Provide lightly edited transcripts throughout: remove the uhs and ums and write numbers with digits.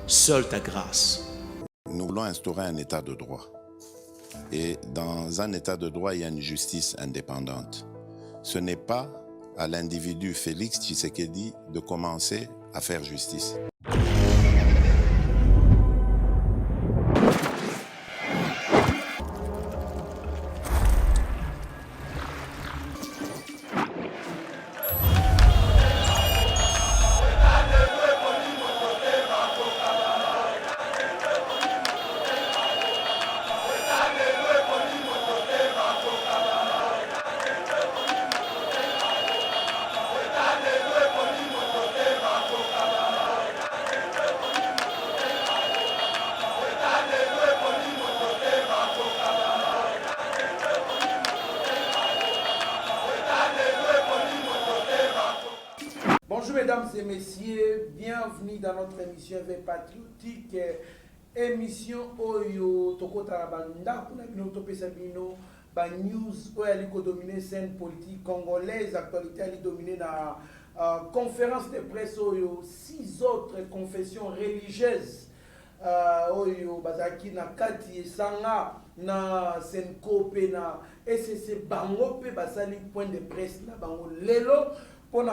seule ta grâce. Nous voulons instaurer un état de droit. Et dans un état de droit, il y a une justice indépendante. Ce n'est pas à l'individu Félix Tshisekedi de commencer à faire justice. Bonjour mesdames et messieurs, bienvenue dans notre émission V Patriotique, émission Oyo Tokota Banda, pour nous topesa bino ba news oyo ali ko dominer scène politique congolaise, actualité ali dominer na conférence de presse oyo 6 autres confessions religieuses oyo bazaki na kati esanga na Senko pe na SCC bango pe basali point de presse na bango lelo pour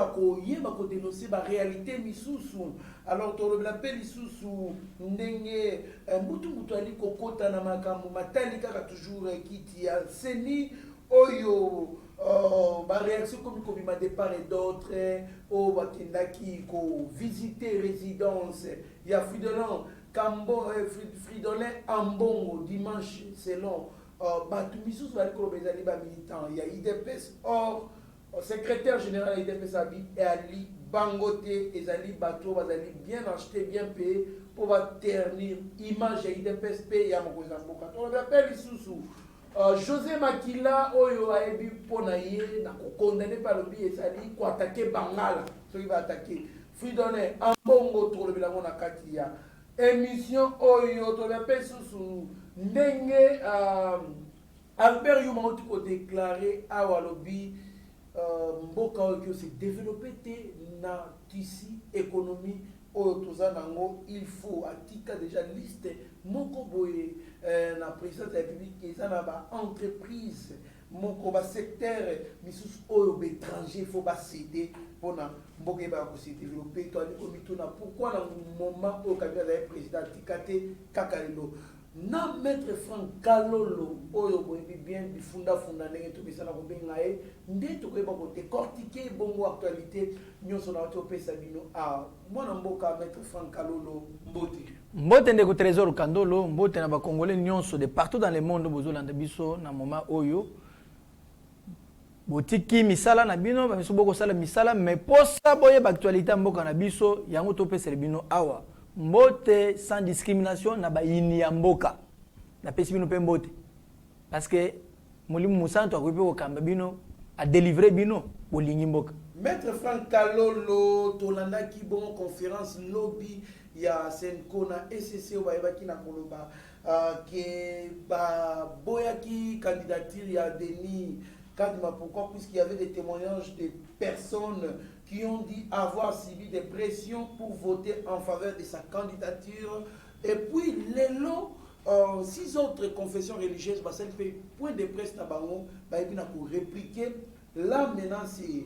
dénoncer la réalité misusu. Alors, tu l'appelles misusu ndenge mbutu ali kokota na makambo matali kaka toujours kiti ya seni oyo ba réaction comme ma départ et d'autres o bakendaki ko visiter résidence ya Fridolin Ambongo dimanche selon batu misusu bali ko bezali ba militant ya IDPS or secrétaire général IDPS et Ali Bangote et Ali Bato bazali bien acheté, bien payé pour ternir image IDPS et Yamokoza Mboka. On l'appelle Isusu. José Makila oyo aebi ponaye na condamné par le biais ezali ko attaquer Bangala, ce qui va attaquer Fridolin Ambongo to le bilango na katia. Émission oyo to l'appelle Isusu ndenge Albert Yuma ko déclaré à Walobi mboka oyo se développer na tissu économie oyo tozanango il faut atika déjà liste moko boye na présidence de la République ezana ba entreprise moko ba secteur misusu oyo étranger faut ba céder pona mboka ba ko se développer to ali komituna pourquoi na moment au kabila de président tikate kakalelo na maître Franck Kalolo oyo boyebi bien bifunda ndenge tobisana ko benga e nde to koyeba ko décortiquer bongo actualité nyonso na to pesa bino mwana mboka maître Franck Kalolo mbote ndeko trésor Kandolo mbote na ba congolais nyonso de partout dans le monde bozolanda biso na moment oyo botiki misala na bino ba biso boko sala misala mais posa boye ba actualité mboka na biso yango to pesa bino awa mbote sans discrimination na ba ini ya mboka na pesi bino pe mbote parce que mulimu musanto akope ko kamba bino a délivrer bino bolingi mboka. Maître Franck Kalolo tolanda ki bon conférence lobby ya Senko na SCC bayebaki na koloba que ba boyaki candidature ya Denis Kadima. Pourquoi? Puisqu'il y avait des témoignages de personnes qui ont dit avoir subi des pressions pour voter en faveur de sa candidature. Et puis, les lots, 6 autres confessions religieuses, ça fait point de presse pour répliquer. Là, maintenant, c'est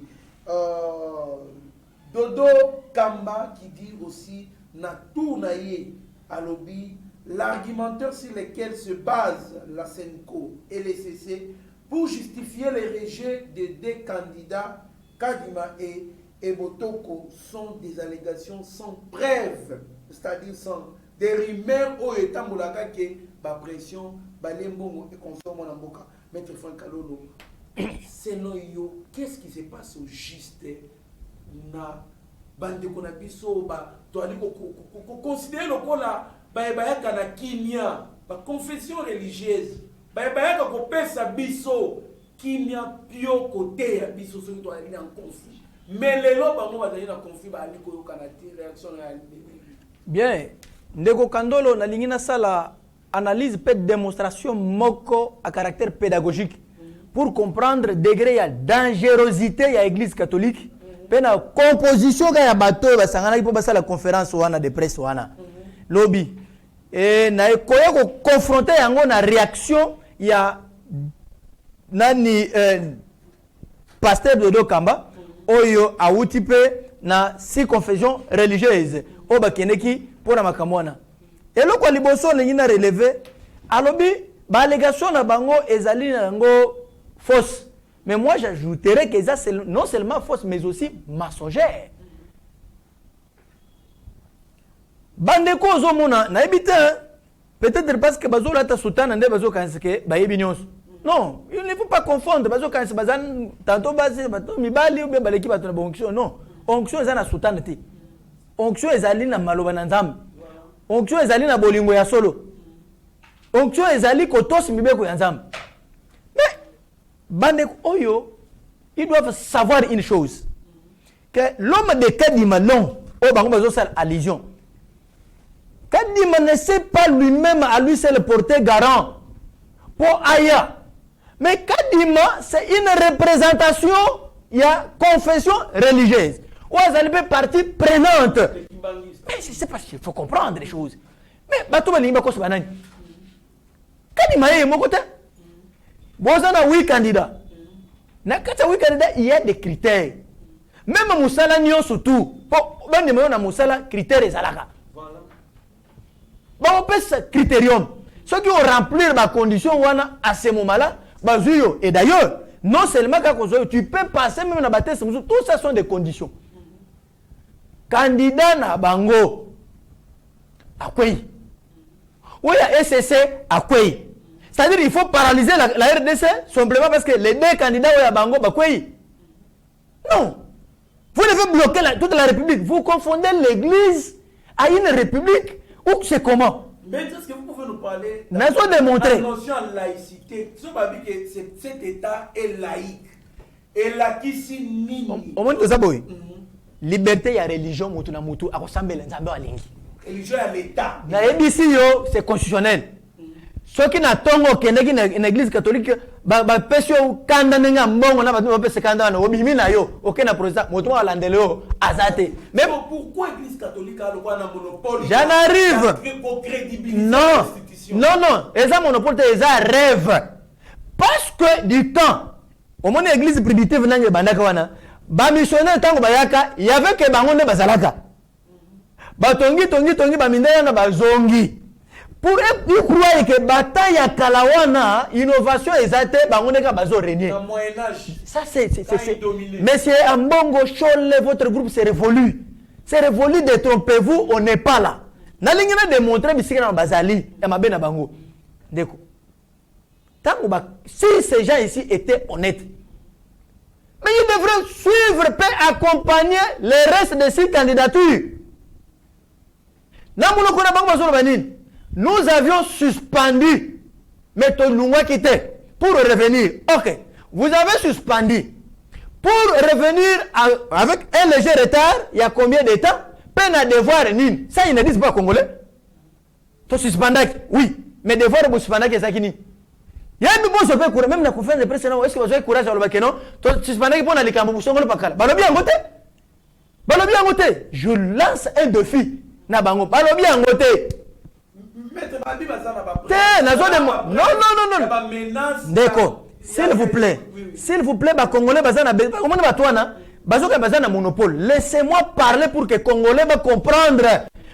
Dodo Kamba qui dit aussi na tout naïe à lobby l'argumentaire sur lequel se base la Senko et les CC pour justifier les rejets des 2 candidats, Kadima et Botoko, sont des allégations sans preuve, c'est-à-dire sans des rumeurs au état moulaka qui ba pression, ba lembongo et consomme en mboka. Maître Franck Kalolo, selon yo, qu'est-ce qui se passe au juste na bande konabiso ba to ali ko considérer le kola ba yaka na kinia, ba confession religieuse. Bayaka ko pesa biso kimia pio côté ya biso soki to ali en conflit mais lelo bango bazali na conflit ba ali ko yokana ti réaction ya bien ndeko Kandolo na lingina sala analyse peut démonstration moko à caractère pédagogique pour comprendre degré ya dangerosité ya église catholique pe na composition ya bato basangana po basala conférence wana de presse wana lobby et na ekoya ko confronter yango na réaction ya nani pasteur Dodo Kamba oyo awuti pe na circonfusion religieuse o bakeneki pona makamwana eloko liboso lingi na relevé alobi ba allégation na bango ezali na yango fausse. Mais moi j'ajouterais que ça c'est non seulement fausse mais aussi mensongère. Bandeko ozomona na ebite peut-être parce que bazo lata sultana nde bazo kanske ba yebi nyonso. Non, il ne faut pas confondre bazo kanske bazan tantôt base bato mibali ou bien baleki bato na onction. Non, onction eza na sultana te. Onction ezali na maloba na nzambe. Onction ezali na bolingo ya solo. Onction ezali kotos mibeko ya nzambe. Mais bandeko oyo ils doivent savoir une chose que l'homme de Kadima non au bango bazo sal allusion. Kadima ne sait pas lui-même à lui seul porter garant pour Aya. Mais Kadima, c'est une représentation, il y a confession religieuse. Ou elle est partie prenante. Mais je ne sais pas s'il faut comprendre les choses. Mais bateau ba limba ko so banani. Kadima est mon côté. Bozana oui candidat. Na kata oui candidat, il y a des critères. Même Moussala nyon surtout. Pour ben de na Moussala critères ezalaka. Bon, on peut ce critérium. Ceux qui ont rempli ma condition à ce moment-là, et d'ailleurs, non seulement quand tu peux passer même dans la bataille, tout ça sont des conditions. Candidat na bango, à quoi? Oui, la SCC, à quoi? C'est-à-dire qu'il faut paralyser la RDC simplement parce que les deux candidats à bango, à quoi? Non. Vous devez bloquer toute la République. Vous confondez l'Église à une République. Ou c'est comment? Mais est-ce que vous pouvez nous parler de la notion de laïcité? Ce que cet État est laïque. Et là, qui s'y nie. Au moins, ça, boy. Liberté et religion, mutu na mutu, à ressemble à l'État. Religion à l'État. Na ABC, c'est constitutionnel. Ceux qui n'attendent qu'une église catholique, ba pesio kanda nenga mbongo na ba pese kanda na obimi na yo, aucun protestant, moto à landelo azate. Mais pourquoi l'église catholique a le monopole? J'en arrive. Non. Non, eza monopole eza rêve. Parce que du temps, au moins l'église primitive nanga bandaka wana, ba missionnaire tango bayaka, il y avait que bangonde bazalaka. Ba tongi ba mindela na ba zongi. Pour eux, croire que bataille à Kalawana, innovation exacte, bangoneka bazo régner. Ça c'est. Mais c'est un bongo chole, votre groupe s'est révolu. C'est révolu, détrompez-vous, on n'est pas là. Nalingina démontrer bisika na bazali, et ma bena bango. Deko. Si ces gens ici étaient honnêtes, mais ils devraient suivre, accompagner le reste de ces candidatures. Namunokona bango bazo banini. Nous avions suspendu, mais Tolunga quitté pour revenir. Ok, vous avez suspendu. Pour revenir avec un léger retard, il y a combien de temps? Peine à devoir nini. Ça, ils ne disent pas congolais. Tu suspends, oui, mais devoir vous suspendre, c'est ça qui n'y. Il y a un bon sope courage, même la conférence de presse, est-ce que vous avez courage à le baquet, non? Tu suspends pour aller cambo, vous songez le pakala. Balobi angote. Balobi angote. Je lance un défi. Na bango. Balobi angote. Non. D'accord. S'il vous plaît, bah Congolais, monopole. Laissez-moi parler pour que Congolais va comprendre.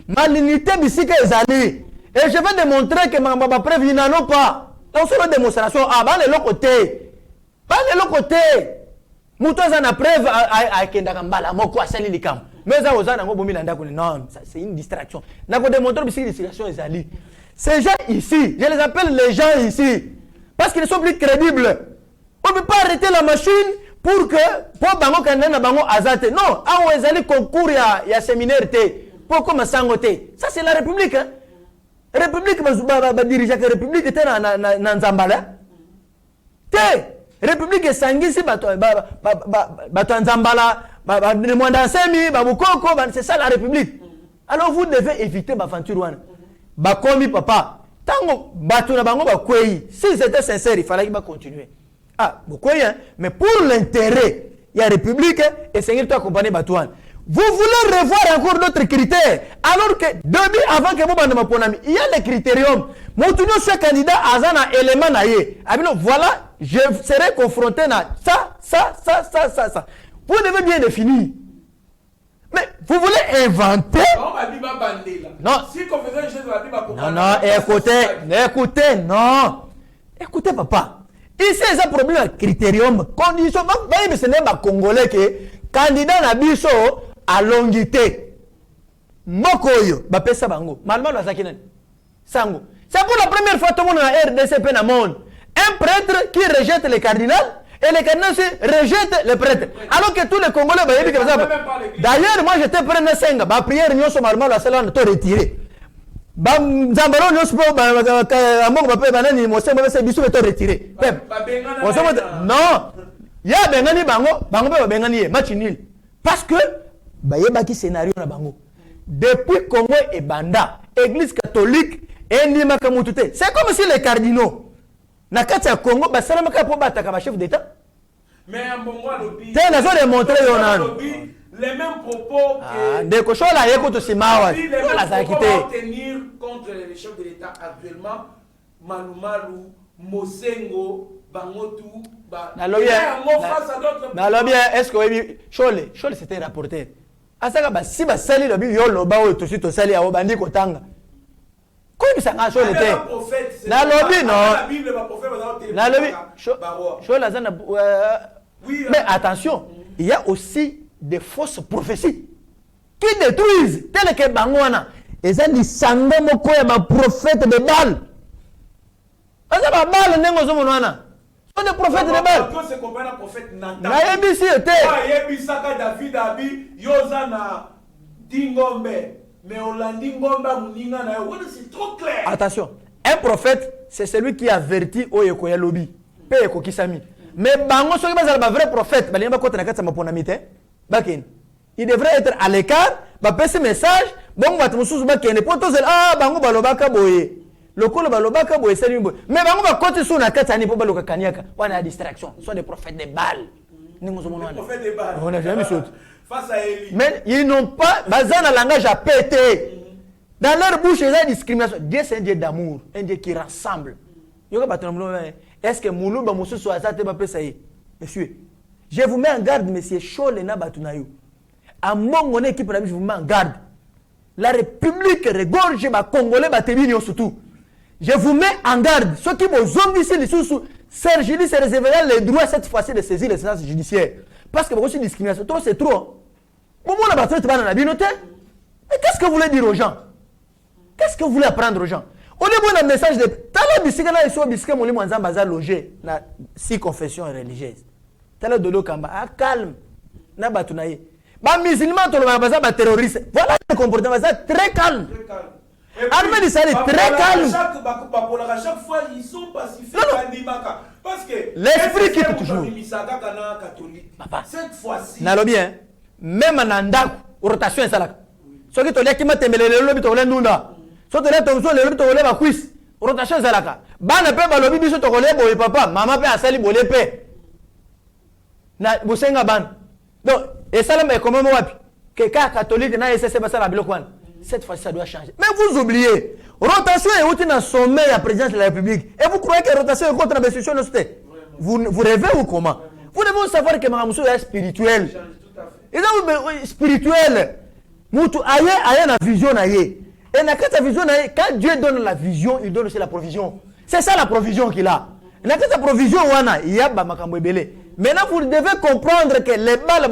Ma l'unité bisika ezali. Et je vais démontrer que ma preuve il n'en a pas. Donc c'est une démonstration. Ah, bah le côté. Mouton a preuve à Kendakambala, moko asali likam. Mais ça aux années non, ça c'est une distraction. N'a pas démontré que c'est distraction ezali. Ces gens ici, je les appelle les gens ici parce qu'ils ne sont plus crédibles. On ne peut pas arrêter la machine pour bango kandana bango azate. Non, ah ezali concours ya séminaire té. Pourquoi masangote? Ça c'est la République hein. République ba diriger la République était na Nzambala. Té République sangisi bato Nzambala c'est ça la République. Alors vous devez éviter l'aventure. Bakomi papa. Tango bato na bango ba kwei. Si c'était sincère, il fallait qu'il continuer. Ah, beaucoup hein, mais pour l'intérêt, il y a République et Seigneur toi accompagner batouane. Vous voulez revoir encore d'autres critères, alors que début avant que vous bandez ma ponami, il y a les critériums. Mon tout ce candidat a un élément naïe. Voilà, je serai confronté à ça. Vous devez bien définir. Mais vous voulez inventer. Non. Écoutez, papa. Ici, il y a un problème de critérium. Condition, ce n'est pas congolais que candidat na biso à longité. Mokoyo, bapesa bango. Malma la sakinen. Sango. C'est pour la première fois tout le monde a RDCP dans le monde. Un prêtre qui rejette les cardinals et les cardinaux rejettent les prêtres. Alors que tous les Congolais, d'ailleurs, moi j'étais prêt à Senga, ma prière, nous sommes malma la salle, on a retiré. Zambalo, nous sommes retiré. Non, il y a Bengani Bango, Bengani, match nul. Parce que, il y a un scénario na Bango. Depuis Congo et Banda, Église catholique, c'est comme si les cardinaux, na Katia Congo, chef d'État. Mais un bon mois lobby. Les mêmes propos que. Des cochons là, écoute aussi Mawa. Tenir contre les chefs de l'État actuellement, Malumalu, Mosengo, Bangotu. Est-ce que Chole c'était rapporté. Asaka si ba sali lobi yo loba o to sito sali a bandi kotanga. Quoi ça nga Chole te. Na lobi non. Na lobi Chole azana mais attention, il y a aussi des fausses prophéties qui détruisent tel que Bangwana. Et ça dit sanga moko ya ba prophète de Baal. Asa ba Baal nengo zo monwana. Sont des prophètes de Baal. Dieu se compare à prophète Nathan. Na yebisi ete. Yebisaka David abi Yozana Dingombe. Mais Olandi Ngomba muninga na yo. C'est trop clair. Attention, un prophète c'est celui qui avertit Oyeko ya lobi. Pe eko kisami. Mais Bango soki bazala ba vrai prophète, ba limba kota na kata maponamite. Bakin. Il devrait être à l'écart, ba passer message, bon ba tumususu ba kene poto zel Bango balobaka boye. Lokolo balobaka boye sali boye. Mais Bango ba koti sou na kata ni po baloka kaniaka. Wana distraction, soit des prophètes de Baal. Ningo zo monwana. Prophètes de Baal. On a jamais sauté. Face à Élie. Mais ils n'ont pas bazana langage à péter. Dans leur bouche, il y a une discrimination. Dieu c'est un Dieu d'amour, un Dieu qui rassemble. Yoka batonamlo. Est-ce que Moulouba Moussou soit ça te va payer? Monsieur, je vous mets en garde, monsieur Chole na Batunayo. À mon équipe, je vous mets en garde. La République regorge ma Congolais Batémini surtout. Je vous mets en garde. Ceux qui vont zombies ici, les sous, Serge Gili se réservera le droit cette fois-ci de saisir les séances judiciaires. Parce que vous avez une discrimination. Trop, c'est trop. Comment on a battu dans la binote? Mais qu'est-ce que vous voulez dire aux gens? Qu'est-ce que vous voulez apprendre aux gens? On est bon message de tala bisikana iso bisika moli mwanza baza loger na si confession religieuse. Tala dolo kamba calme na batu na ye. Ba musulman to lo baza ba terroriste. Voilà le comportement baza très calme. Armée de Sali très calme. Chaque fois ils sont pacifiés parce que l'esprit qui est toujours. Cette fois-ci. Na lo bien. Même en ndako rotation esalaka. Soki to leki matembelele lobi to lendunda. Soto le tonso le luto le ba quiz rotation zalaka bana pe balobi biso to kole boye papa mama pe asali bole pe na bosenga ban donc et ça là mais comment wapi que ka catholique na essaie ba sala biloko wana cette fois ça doit changer mais vous oubliez rotation est outil dans sommet la présidence de la République et vous croyez que rotation est contre la institution de société vous rêvez ou comment vous devez savoir que Maramuso est spirituel et donc spirituel mutu aye na vision na ye. Et quand Dieu donne la vision, il donne aussi la provision. C'est ça la provision qu'il a. La provision, il y a makambo ebele. Maintenant, vous devez comprendre que les balles,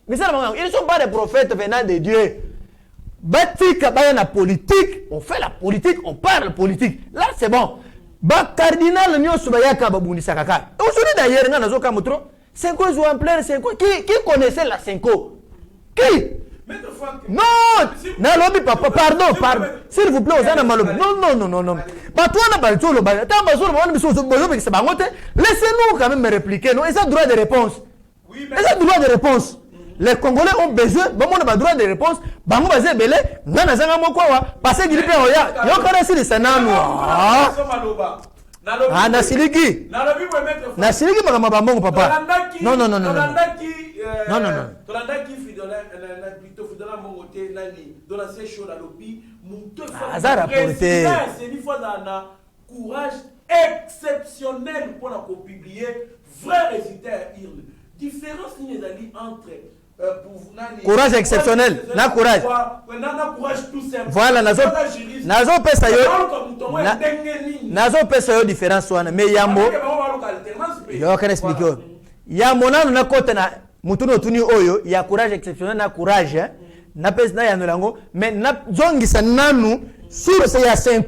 ils ne sont pas des prophètes venant de Dieu. La politique, on fait la politique, on parle politique. Là, c'est bon. Cardinal, aujourd'hui d'ailleurs, 5 ans en plein 5 ans. Qui connaissait la 5 ans? Qui? Non, pardon, s'il vous plaît, non. Laissez-nous quand même me répliquer, non? Et ça droit de réponse. Les Congolais ont besoin, on a droit de réponse. Bango bazé belé, ngana zanga moko wa, passer du lipe oya. Yo kana si sanano. Ah, Nasiliki. Nasiliki makama bamongo papa. Non. Non. Tolanda qui Fidola plutôt Fidola Mongoté nani dans la session à l'opi ça rapporté c'est une fois dans courage exceptionnel pour la publier vrai résultat il différence ni les entre courage exceptionnel na courage tout simple voilà nazo pesa yo différence wana mais yambo yo kana expliquer yambo na kota na mutuno tuni oyo ya courage exceptionnel na courage na pesa na yanolango mais na zongisa nanu sur c'est ya 5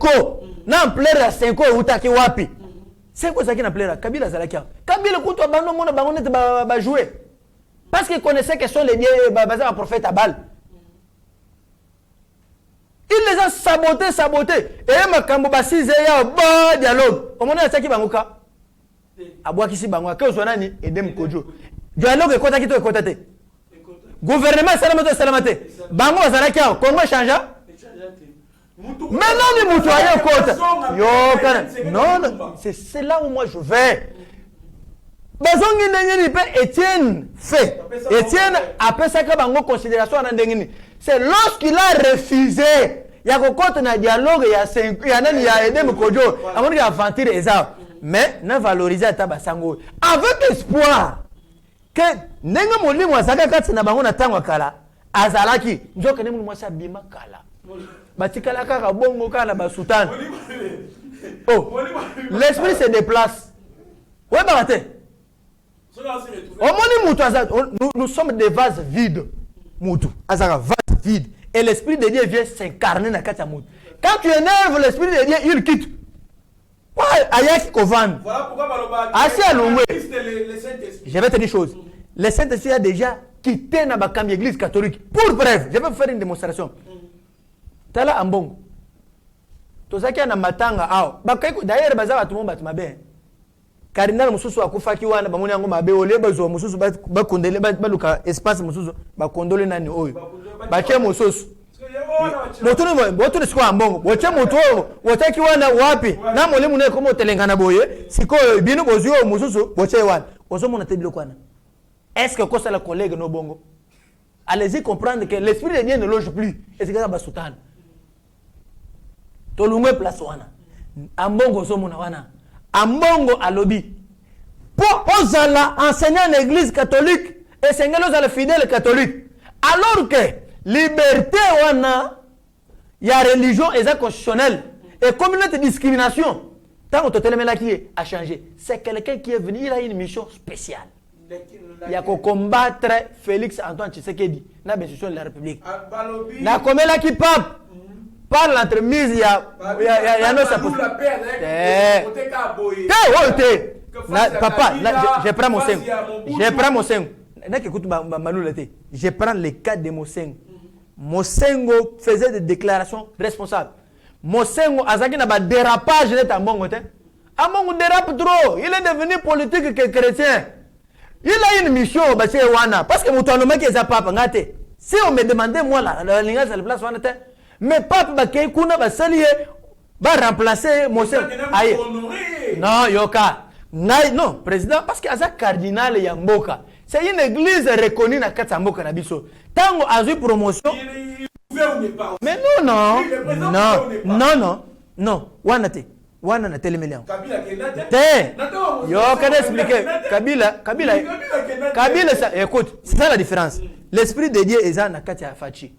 na plaire ya 5 utaki wapi 5 zaki na plaire Kabila zalakia Kabila kuto bando mona bango net ba jouer parce qu'il connaissait que sont les dieux basés en prophète à Baal. Il les a sabotés. Et makambo basi zeya ba dialogue. Au moment où ça qui bangoka. Abwa kisi bangoka que zonani edem kojo. Dialogue ekota kito ekota te. Gouvernement salamate. Bango zalaki Congo changea. Maintenant ni mutu ayo kota. Yo kana. Non, c'est là où moi je vais. Bazongi ndengeni pe Étienne fait. Étienne appelle ça que bango considération na ndengeni. C'est lorsqu'il a refusé ya kokota na dialogue ya 5 ya nani ya Edem Kojo amoni ya aventure eza mais na valoriser ta basango avec espoir que ndenge molimo azaka kati na bango na tango kala azalaki njoka ne mulimo mwasa bima kala batikala kaka bongo kala basutan. Oh, l'esprit se déplace. Ouais barate. Nous sommes des vases vides. Azara vase vide. Et l'esprit de Dieu vient s'incarner dans la Moutou. Quand tu énerves l'esprit de Dieu, il quitte. Ayaki Kovan. Voilà pourquoi je vais te dire une chose. Le Saint-Esprit a déjà quitté l'église catholique. Pour bref, je vais vous faire une démonstration. Tala Ambong. Tozaki na matanga ao. D'ailleurs, bazaba tout le monde bien. Cardinal mususu akufaki wana bamoni yango mabe ole bazo mususu ba kondele ba luka espace mususu ba kondole nani oyo ba che mususu motu ni sikwa mbongo boche mutu wotaki wana wapi na molemu ne komo telengana boye siko bino bozio mususu boche wana ozo mona tebilo kwana. Est-ce que kosa la collègue no bongo? Allez-y comprendre que l'esprit de Dieu ne loge plus et c'est ça ba sultan to lumwe place wana ambongo zo mona wana Ambongo alobi. Pour Ozala enseignant l'église catholique et enseigner aux fidèles catholiques. Alors que liberté wana ya religion est constitutionnelle et communauté de discrimination. Tant que Totelemela qui a changé, c'est quelqu'un qui est venu, il a une mission spéciale. Il y a qu'à combattre Félix Antoine Tshisekedi dans l'institution de la République. Na komela qui pape. Par l'entremise, il y a nos papa, je prends mon sein. Je prends le cas de Mosengo. Mosengo faisait des déclarations responsables. Mosengo azaki na ba dérapage net à Mbongo. Mbongo dérape trop. Il est devenu politique que chrétien. Il a une mission au Baché Wana. Parce que Moutouanoma qui est à papa. Si on me demandait, moi, la ligne à la place, mais Pape Bakay Kuna va saluer, va remplacer Mosengo. Non, Yoka. Non, président, parce que c'est cardinal Yamboka. C'est une église reconnue dans Katsamboka Nabiso. Tango a eu promotion. Mais non. Wanate. Wana telemelian. Te. Yo, quand expliquer. Kabila, écoute, c'est ça la différence. L'esprit de Dieu est dans Katia Fachi.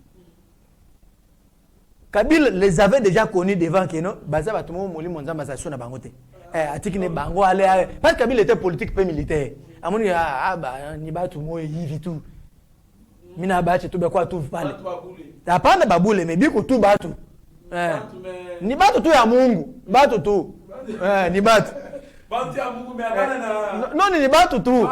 Kabila les avait déjà connus devant Keno. Baza batumo moli monza masation na bangote. Atikine bango ale parce que Kabila était politique peu militaire. Amoni ni batu mo hivi tu. Mina bache tu bekwa tu pale. Hapana babule mais biko tu batu. Ni batu tu ya Mungu. Batu tu. Ni batu. Batu ya Mungu mais hapana na. Non ni batu tu.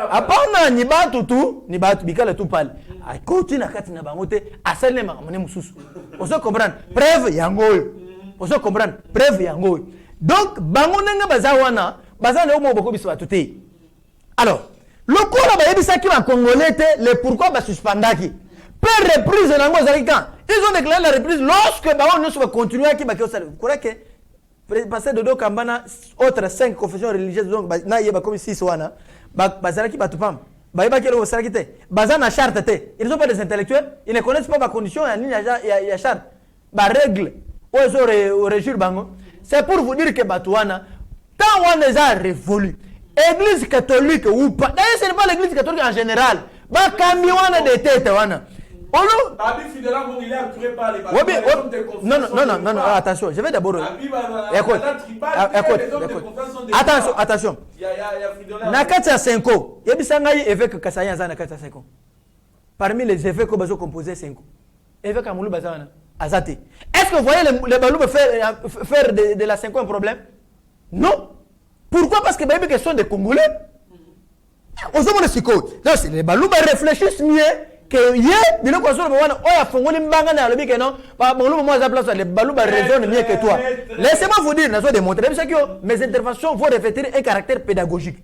Hapana ni batu tu, ni batu bikala tu pale. Akoti na kati na bangote asale makamane mususu. Oso comprendre. Preuve yangoyo. Oso comprendre. Preuve yangoyo. Donc bango nanga bazawana, bazana omo boko biso batuté. Alors, le cours ba yebisa ki ba congolais le pourquoi ba suspendaki. Per reprise nango zalika. Ils ont déclaré la reprise lorsque ba on va continuer ki ba ke osala. Kora ke passer de do kambana autres 5 confessions religieuses donc na yeba comme 6 wana bazalaki batupam Bazan na charte te. Ils ne sont pas des intellectuels, ils ne connaissent pas ma condition, il y a charte. Ba règle, au régir bango. C'est pour vous dire que Batouana, tant on les a révolus, Église catholique ou pas, d'ailleurs ce n'est pas l'église catholique en général, ba camion de tête wana. Non, attention, je vais d'abord. Écoute. Attention. Nakata 5 ans. Yebisangai évêque Kasaya Nakata 5 ans. Parmi les évêques qui ont composé 5 ans. Évêque Amoulou Bazana, Azate. Est-ce que vous voyez les balous faire de la 5 ans un problème? Non. Pourquoi? Parce que les question des Congolais. Aux hommes de Siko. Les balous réfléchissent mieux. Que hier, bilo kwa solo bwana oya fongoli mbanga na lobi que non ba bolu moi za place les balouba raisonnent mieux que toi. Laissez-moi vous dire, nazo démontrer parce que mes interventions vont revêtir un caractère pédagogique.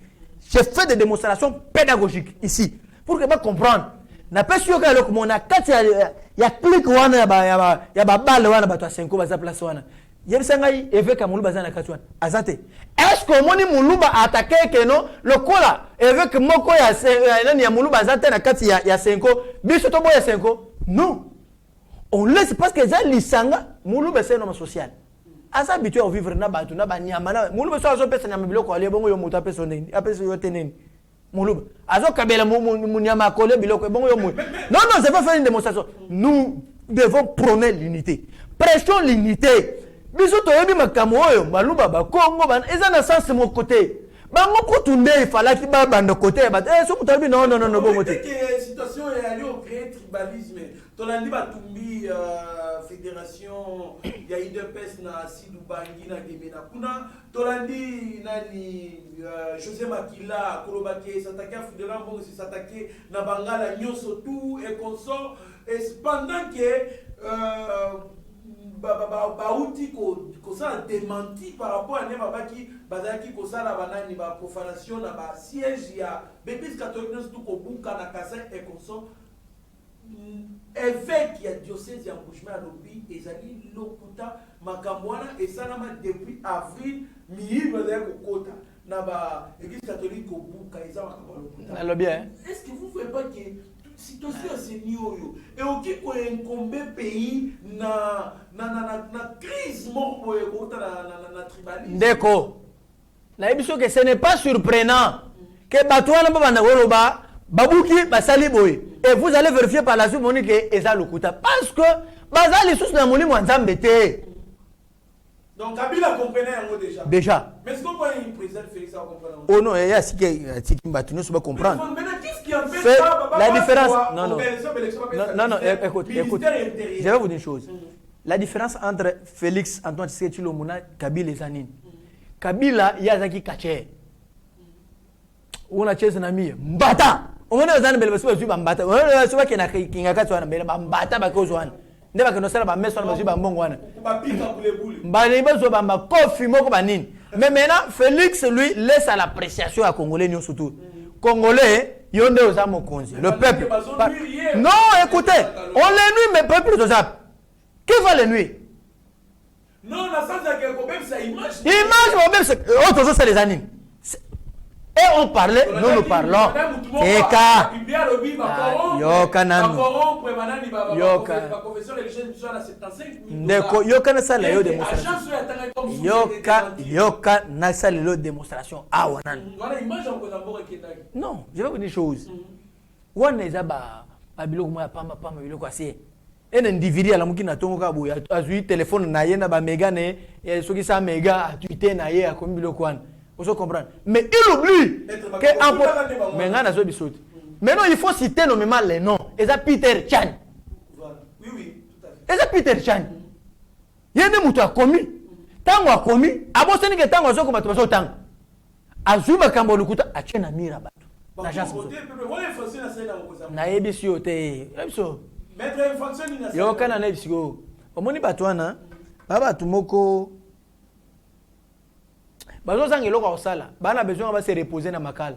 J'ai fait des démonstrations pédagogiques ici pour que vous compreniez. Na pas sûr que le mon a kati ya click wana ya ba balle wana ba to 5 ba za place wana. Yebisangai évêque Amoulou bazana katwana azate. Est-ce que moni Mouluba a attaqué que non le kola évêque moko ya nani ya Mouluba azate na kati ya 5 biso to boya 5 non, on laisse parce que za lisanga Mouluba c'est un homme social asa habitué à vivre na batu na banyama na Mouluba so azo pesa nyama biloko ale bongo yo mutu apesa nini apesa yo teneni Mouluba azo kabela munyama kole biloko bongo yo mutu non c'est pas faire une démonstration. Nous devons prôner l'unité, prêchons l'unité. Biso toyebi makambo oyo baluba ba Congo ba eza na sens mon côté bango kotunde ifalaki ba bande côté ba so mutabi non bongo te que situation est allée au créer tribalisme tolandi batumbi fédération ya IDPS na Sidou Bangi na Gemena kuna tolandi nani José Makila kolobaki s'attaquer à fédération bongo s'attaquer na Bangala nyonso tout et consort et pendant que Baouti ko ça démenti par rapport à Nebabaki bazaki ko ça la banani ba profanation na ba siège ya bébés catholiques tout ko bunka na Kasai et consort évêque ya diocèse ya Mbushima lobi ezali lokuta makamwana et ça na depuis avril mi bazaki ko kota na ba église catholique ko bunka eza makamwana lokuta. Est-ce que vous voyez pas que situation c'est nioyo et oki ko incombe pays na crise mort pour na tribalisme ndeko na ebiso que ce n'est pas surprenant que batwana bana woloba babuki basali boy et vous allez vérifier par la suite monique eza lokuta parce que bazali sous na molimo nzambe te. Donc Kabila comprenait déjà. Mais est-ce qu'on peut un président Félix à comprendre? Oh non, il y a ce qui batunu se comprendre. Mais qu'est-ce qui empêche ça? La différence non, écoute. Je vais vous dire une chose. La différence entre Félix Antoine Tshisekedi Tshilombo na Kabila et Zanine. Kabila yazaki kache. Una cheza na mie mbata. Umeona Zanine bele basi mbata. Umeona sio kina kinga katwa na bele mbata bakozwana. Ndeba que nous sommes meso na ba mbongo wana ba pika boule ba bezo ba makofi moko ba nini. Mais maintenant Félix lui laisse à l'appréciation à Congolais nous surtout Congolais yonde oza mokonzi le peuple non écoutez on les nuit mais peuple de ça qui va les nuire non la sens que même ça image même autres c'est les animes et on parlait nous parlons et ka yoka nanu yoka na sala yo démonstration yoka na sala yo démonstration ah wanan non je vais vous dire une chose wana eza ba biloko mo ya pamba biloko assez un individu ala mukina tongo ka boya azui téléphone na ye na ba méga ne soki sa méga tweeter na ye akomi biloko wana. Vous comprenez? Mais il oublie que mais maintenant il faut citer nommément les noms. Et ça Peter Chan. Oui, tout à fait. Et ça Peter Chan. Il y a des moutons à commis. Tango a commis. Aboseni que tango a zo comme tu tango. Azuma kambo lukuta a chena mira batu. Na chance. Na ebisi ote. Ebisi. Maître infraction ina. Yo kana na ebisi go. Omoni batwana. Baba tumoko bazozanga eloko osala bana besoin ba se reposer na makala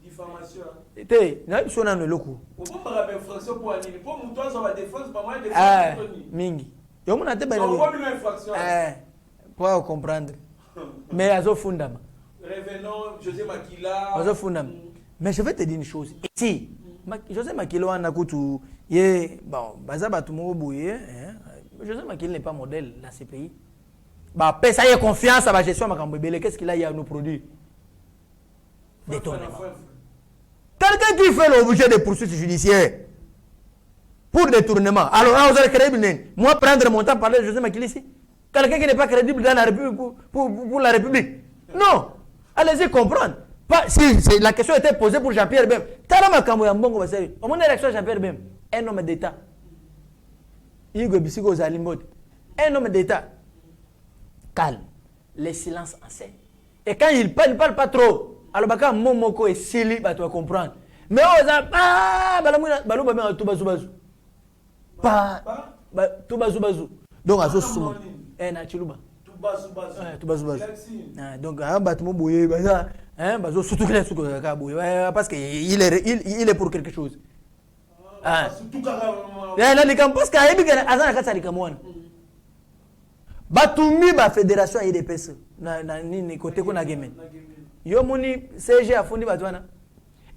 diffamation te na biso na eloko opo para infraction pour anini pour mutoza ba défense pas mal de mingi yo mona te ba infraction pour comprendre mais azo fundama revenons José Makila azo fundama Mais je vais te dire une chose. Ici, José Makilo a bon, José Makilo n'est pas modèle dans ces pays. Bah, ça y est confiance à la gestion de qu'est-ce qu'il a à nos produits? Détournement. Quelqu'un qui fait l'objet de poursuites judiciaires pour détournement. Alors là, vous allez crédible. Moi, prendre mon temps parler de José Makilo ici. Quelqu'un qui n'est pas crédible dans la République pour la République. Non. Allez-y comprendre. Si la question était posée pour Jean-Pierre Bem. Au moins, l'élection de Jean-Pierre Bem, un homme d'État. Un homme d'État. Calme. Les silences enseignent. Et quand il parle pas trop. Alors, quand Momoko est silly, tu vas comprendre. Mais donc, à ce moment, donc, parce qu'il est pour quelque chose. Parce que Batumi ba fédération IDPS na nini côté qu'on a gagné. Yo moni CG a fondi batwana.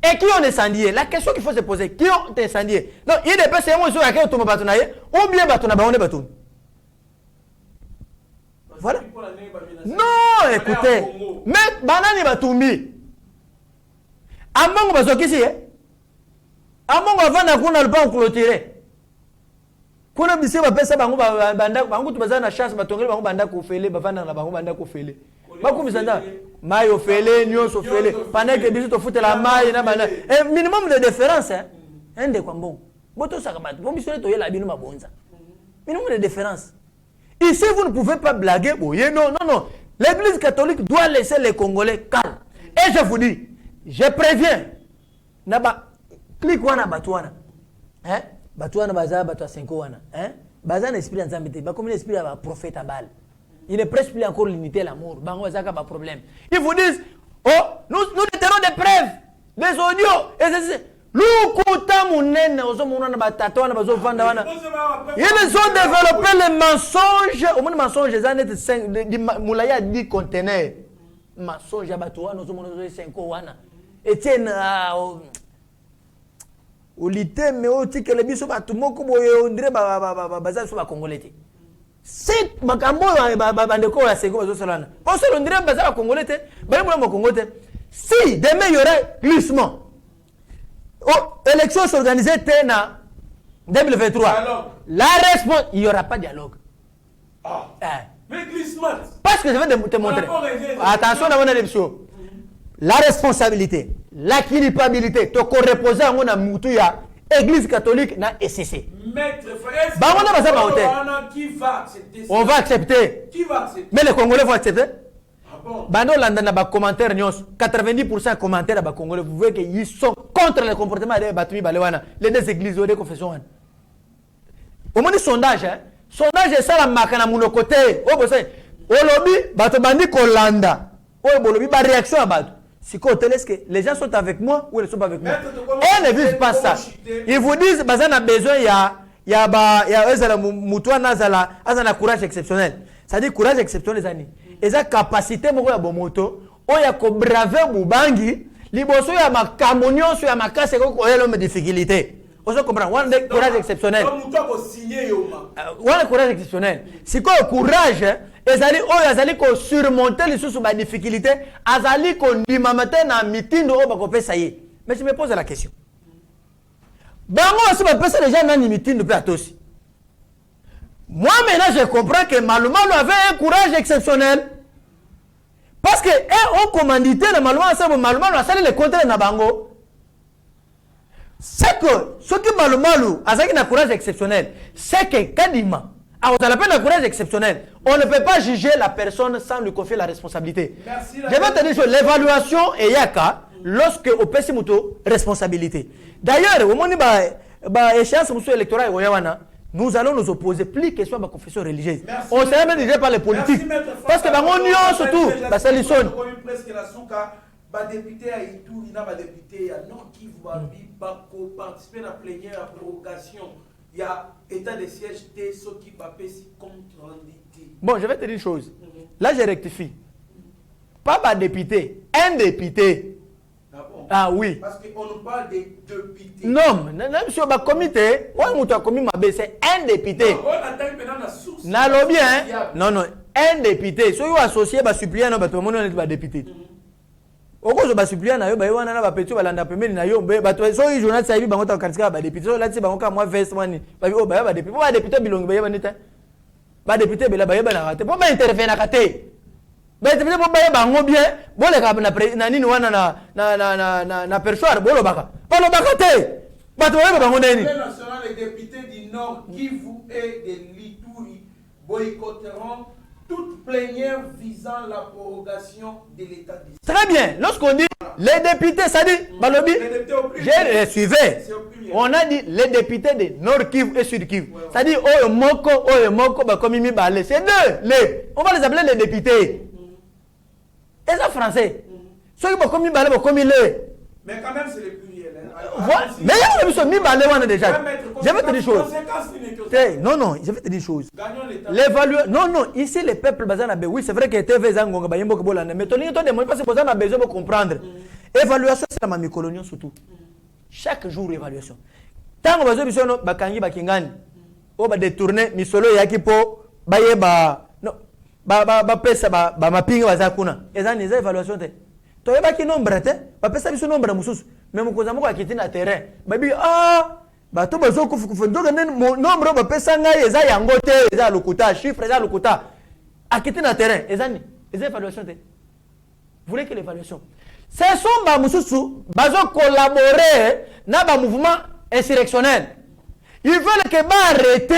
Et qui ont incendié? La question qu'il faut se poser, qui ont incendié? Donc IDPS c'est moi sur laquelle tout batona ou bien batona ba on est baton. Voilà. Non, écoutez. Mais banani batumi. Amongo bazokisi Amongo avana kuna le pas clôturer. Kuna bisi ba pesa bango banda bango tubaza na chance batongeli bango banda ko fele bavana na bango banda ko fele. Bako bisanda mayo fele nyonso fele pendant que biso to foutre la maille na banda. Minimum de différence ende kwa mbongo. Boto sakabat. Bon biso to yela bino mabonza. Minimum de différence. Ici vous ne pouvez pas blaguer. Non. L'église catholique doit laisser les Congolais calmes. Et je vous dis, je préviens. Naba clique wana batwana. Hein? Batouana baza batwa 5 wana, hein? Baza na esprit nzambe te, ba comme l'esprit va prophète à balle. Il ne prêche plus encore l'unité l'amour. Bango zaka pas problème. Ils vous disent "Oh, nous déterrons des preuves, des audios et c'est Lukuta munene ozomona na batata na bazo vanda wana." Ils ont développé les mensonges, au moins mensonges ça net 5 moulaya 10 conteneurs. Mensonges à batouana ozomona 5 wana. Etienne Olite mais oti que les biso ba tumoko boye ondire baza so ba congolais. C'est makambo ba ndeko ya seko bazo salana. Parce que ondire baza ba congolais te, ba mo ba congolais. Si demain il y aurait glissement. Élection s'organiser tena 2023. Alors, il y aura pas de dialogue. Mais glissement. Parce que je vais te montrer. Attention dans mon élection. La responsabilité, la culpabilité, te correposer à mon amoutuya, Église catholique na SCC. Maître frère, qui va accepter ça? On va accepter. Qui va accepter? Mais les Congolais vont accepter. Ah bon? Bano landa na ba commentaire nyos, 90% commentaires ba Congolais, vous voyez qu'ils sont contre le comportement des Batumi Balewana, les deux églises ou des confessions. Au moins sondage, hein? Sondage est ça la makana mon côté. Oh bossé. Olobi bato bandi kolanda. Oh bolobi ba réaction à bato. Si les gens sont avec moi ou ils ne sont pas avec moi. Elles ne vivent pas ça. Ils vous disent qu'ils ont besoin, il y a courage exceptionnel. C'est-à-dire courage exceptionnel. Ils ont capacité de moto, ils ont braver Bubangi, ils ont camonio sur la casse et ils ont des difficultés. Vous comprenez? On a courage exceptionnel. On a courage exceptionnel. Si quoi courage, ils ont surmonter les difficultés, ils ont un meeting de ça y est. Mais je me pose la question. Bango aussi les gens dans un meeting depuis à tous. Moi maintenant je comprends que Malumalu avait un courage exceptionnel. Parce que on commandité le Malumalu a salé le contrat de Bango. C'est que ce qui Malumalu a un courage exceptionnel, c'est que Kadima, on appelle un courage exceptionnel. On ne peut pas juger la personne sans lui confier la responsabilité. Merci, je vais te dire l'évaluation est yaka lorsque on peut se responsabilité. D'ailleurs, au moment où échéance électorale nous allons nous opposer plus question à la confession religieuse. Merci, on ne sera même dirigé par les politiques. Merci, parce que on y surtout, c'est l'issue. Député à Ituri, il y a des députés à Nord Kivu, Bako, participer à la plénière, à la prorogation. Il y a état de siège, ceux qui papaient si contre l'indité. Bon, je vais te dire une chose. Là, je rectifie. Pas un député, un député. Ah bon? Ah oui. Parce qu'on nous parle des députés. Non, même si on a comité, on a commis ma baisse, c'est un député. On attaque maintenant la source. Na lobby, hein? Non, non, un député. Si vous associez, bah suppliant, non, bah tout le monde est député. Au cause de suppliant, na yo, bah yo na ba petit, bah landa pemeli na yo, bah toi, so yo journal ça y bah on t'a katika bah député, so là tu bah on ka moi veste mani, bah yo bah député, bah député bilongi bah yo nita, bah député bela bah yo bah na raté, pour bah intervenir na raté. Bah député pour bah bah on bien, bon les gars na nini wana na perchoir, bon le baka, pas le baka té, bah toi bah on est ni. National, les députés du Nord Kivu et de l'Ituri boycotteront toute plénière visant la prorogation de l'état d'urgence. Très bien. Lorsqu'on dit les députés, ça dit, Balobi, j'ai suivi. On a dit les députés de Nord Kivu et Sud Kivu. Ça dit, oh moko, bah comme il balé. C'est deux. On va les appeler les députés. Et ça français. Ceux qui vont comme il balé, comme il est. Mais quand même, c'est le pluriel. Mais il y a mis balé, on a déjà. Je vais te dire une chose. Non, je vais te dire une chose. L'évaluation. Non, ici, les peuples basés en oui, c'est vrai que TV Zangonga, Bayembo Bolanda, mais ton demande parce que vous avez besoin de comprendre. Évaluation, c'est la mamie-coloniale surtout. Chaque jour, évaluation. Tant que vous avez besoin de Bakangi, Bakingani, on va détourner, Misolo Yakipo, Bayeba, non, Pesa, Maping, Bazakuna. Et ça, les évaluations. Tu as qui nombre, tu as ça, nombre de moussous. Même quand on a quitté le terrain, baby, bato bazo kufukufu donc nombre ba pesa ngai eza yango te eza lokuta chiffre eza lokuta akiti na terrain ezani eza évaluation te. Vous voulez que l'évaluation ce sont ba mususu bazo collaborer na ba mouvement insurrectionnel. Ils veulent que ba arrêter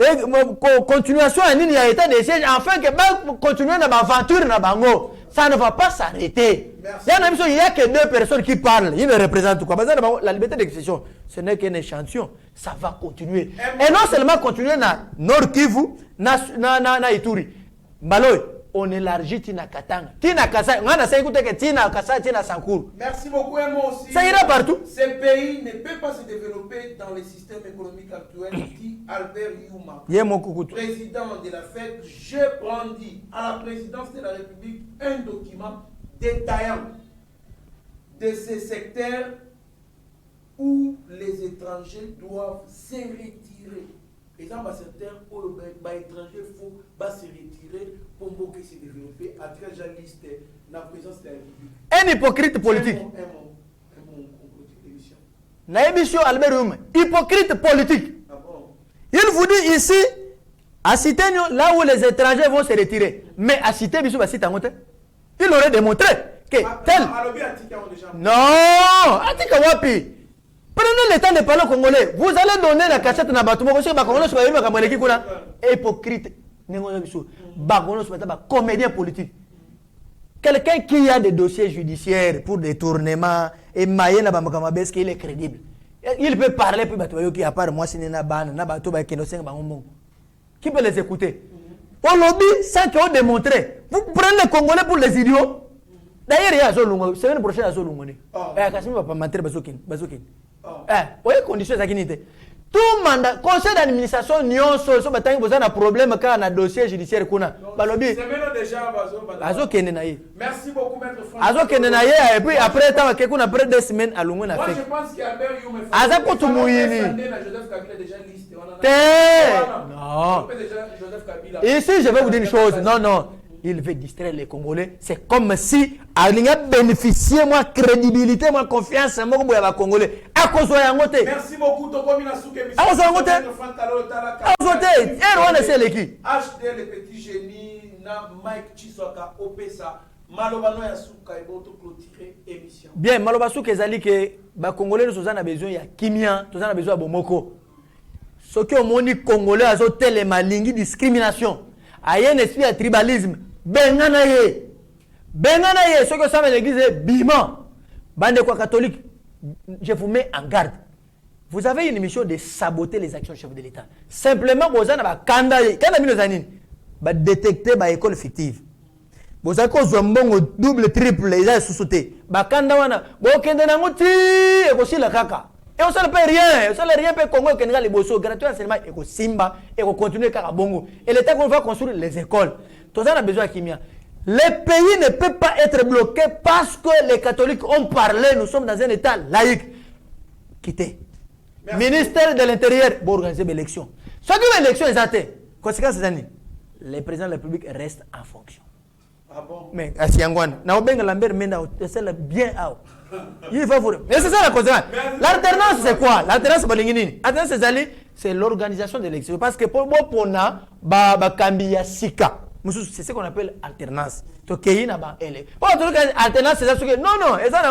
et continuation à nini ya état de siège afin que ba continuer na ba aventure na bango. Ça ne va pas s'arrêter. Il n'y a que deux personnes qui parlent. Ils ne représentent quoi? La liberté d'expression, ce n'est qu'un échantillon. Ça va continuer. Et non seulement continuer dans Nord Kivu, na Ituri. Baloy, on élargit Tina Katanga. Tina Kasa, on a écouté que Tina Kasa, Tina Sankour. Merci beaucoup, et moi aussi. Ça ira partout. Ce pays ne peut pas se développer dans le système économique actuel, dit Albert Youma, président de la FED. Je brandis à la présidence de la République un document détaillant de ces secteurs où les étrangers doivent se retirer. Les ambassadeurs ou les étrangers faut se retirer pour se développer à travers la liste de la présidence de la République. Un hypocrite politique. La émission Albert Youm, hypocrite politique. Ah bon? Il vous dit ici, à Cité, là où les étrangers vont se retirer. Mais à Cité, il aurait démontré que tel. Non, Atika Wapi. Prenez le temps de parler au Congolais. Vous allez donner la cachette à Batoumo. Parce que Congolais sont hypocrite. Comédien politique. Quelqu'un qui a des dossiers judiciaires pour détournement et mailler na bamaka est-ce qu'il est crédible? Il peut parler puis Batoumo qui à part moi c'est na ban na bateau ba keno 5 bango. Qui peut les écouter? Au lobby sans qu'on démontre. Vous prenez les Congolais pour les idiots. D'ailleurs il y a Zolungo, semaine prochaine à Zolungo. Kassim va pas mentir Bazokin. Oui, condition zakinité. Tout mandat, conseil d'administration, nyon, so batang besoin un problème quand on a dossier judiciaire kuna. Balobi. Azo kenenaye. Merci beaucoup maître François. Azo kenenaye et puis après temps quelqu'un après 2 semaines à Lungu na fait. Moi je pense qu'Albert Youm est Aza ko tumuyini. Joseph Kabila déjà listé. Non. Ici je vais vous dire une chose. Non. Il veut distraire les Congolais. C'est comme si Alinga bénéficiait moi crédibilité, moi confiance, moi les Congolais. À cause de Yangote. Merci beaucoup Tokomi Nasuke. À cause de Yangote. À cause de HD le petit génie na Mike Chiswaka Opesa Malobano Yasuka et boto clôturer émission. Bien, Malobasu kezali que ba Congolais nous avons besoin ya kimia, nous avons besoin de bomoko. Ce que moni Congolais azo tele malingi discrimination. Aye un esprit de tribalisme. Bengana ye, ce que ça veut l'église est bima. Bande quoi catholique, je vous mets en garde. Vous avez une mission de saboter les actions du chef de l'État. Simplement, vous avez détecter les écoles fictives. Vous avez un double, triple, les gens sous-sautés. Bakanda wana, bokende na ngoti, et aussi la kaka. Et on ne sait rien, on ne sait rien pour Congo et les bosso gratuit enseignement et Simba et on continue à Bongo. Et l'État qu'on va construire les écoles. Tout ça on a besoin de kimia. Le pays ne peut pas être bloqué parce que les catholiques ont parlé. Nous sommes dans un état laïque. Quittez. Ministère de l'Intérieur pour organiser l'élection. Ce qui est l'élection est athée. Conséquence ces années, le président de la République reste en fonction. Ah bon? Mais à Siangwan, Naobenga Lambert Menda, c'est bien. Il faut vous. Mais c'est ça la conséquence. L'alternance c'est quoi? L'alternance c'est l'organisation de l'élection. Parce que pour moi, c'est ce qu'on appelle alternance. Alternance, c'est ça. Non, c'est ça.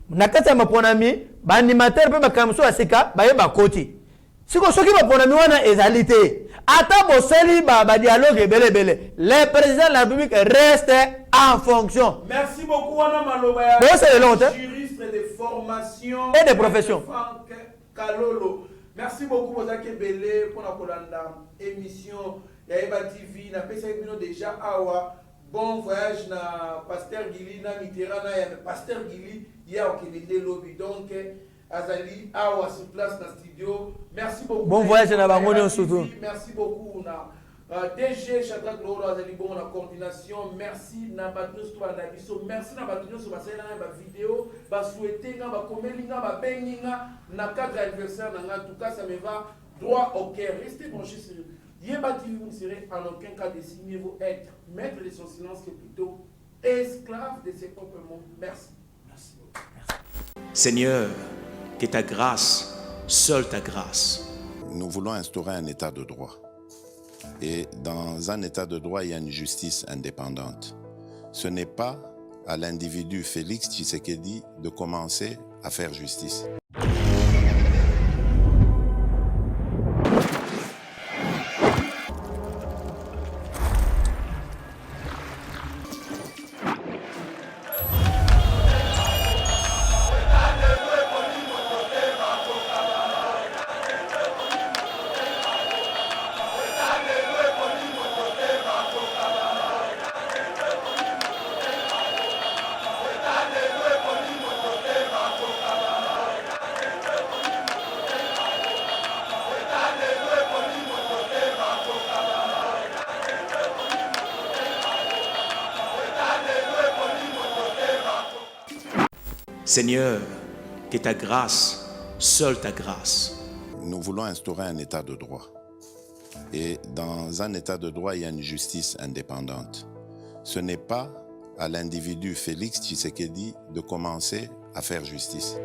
Nakata maponami ba animateur pe makamso asika ba yeba koti siko soki maponami wana ezalité ata boseli ba dialogue belé le président de la République reste en fonction. Merci beaucoup wana maloba juriste de formation et de profession Kalolo. Merci beaucoup Bozake Belé pour la kolanda émission ya Eba TV na pesa bino déjà awa. Bon voyage na Pasteur Gili na Mitterrand na ya Pasteur Gili ya okende lobby donc azali awa sur place na studio. Merci beaucoup. Bon voyage na bangoni surtout. Merci beaucoup na DG Shadrack Loro azali bon na coordination. Merci na batnos to na biso. Merci na batnos so basela na ba vidéo ba souhaiter nga ba komeli nga ba bengi nga na cadre anniversaire na nga. En tout cas ça me va droit au cœur. Restez branchés sur Yeba TV, vous ne serez en aucun cas désigné, vous être maître de son silence, que plutôt esclave de ses propres mots. Merci. Merci beaucoup. Merci. Seigneur, que ta grâce, seule ta grâce. Nous voulons instaurer un état de droit. Et dans un état de droit, il y a une justice indépendante. Ce n'est pas à l'individu Félix Tshisekedi de commencer à faire justice. Seigneur, que ta grâce, seule ta grâce. Nous voulons instaurer un état de droit. Et dans un état de droit, il y a une justice indépendante. Ce n'est pas à l'individu Félix Tshisekedi de commencer à faire justice.